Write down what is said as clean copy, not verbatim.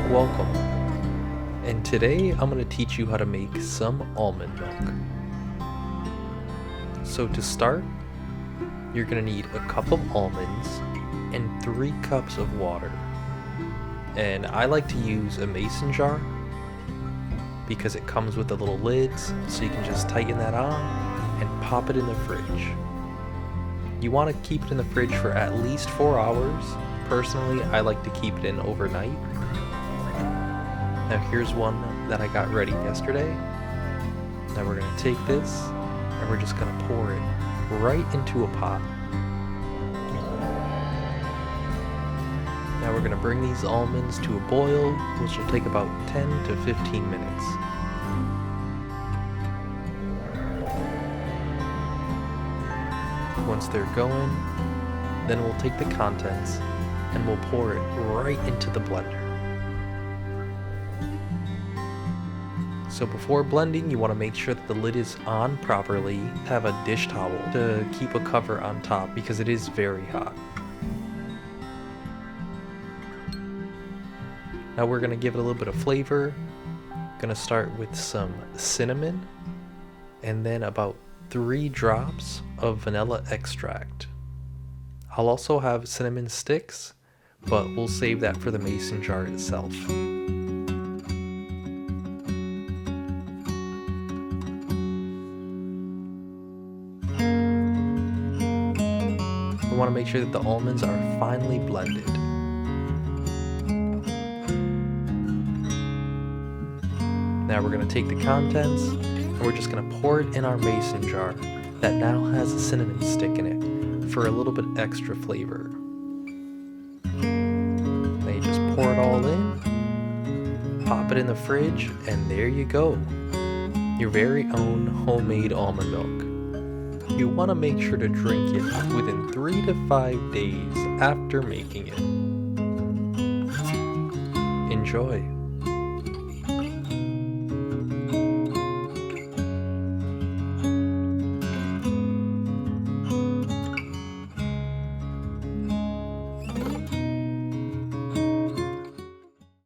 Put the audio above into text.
Welcome, and today I'm going to teach you how to make some almond milk. So to start, you're going to need a cup of almonds and 3 cups of water. And I like to use a mason jar because it comes with the little lids, so you can just tighten that on and pop it in the fridge. You want to keep it in the fridge for at least 4 hours. Personally, I like to keep it in overnight. Now here's one that I got ready yesterday. Now we're going to take this and we're just going to pour it right into a pot. Now we're going to bring these almonds to a boil, which will take about 10 to 15 minutes. Once they're going, then we'll take the contents and we'll pour it right into the blender. So before blending, you want to make sure that the lid is on properly. Have a dish towel to keep a cover on top because it is very hot. Now we're going to give it a little bit of flavor. Going to start with some cinnamon and then about 3 drops of vanilla extract. I'll also have cinnamon sticks, but we'll save that for the mason jar itself. We want to make sure that the almonds are finely blended. Now we're going to take the contents and we're just going to pour it in our mason jar that now has a cinnamon stick in it for a little bit extra flavor. Then you just pour it all in, pop it in the fridge, and there you go. Your very own homemade almond milk. You want to make sure to drink it within 3 to 5 days after making it. Enjoy!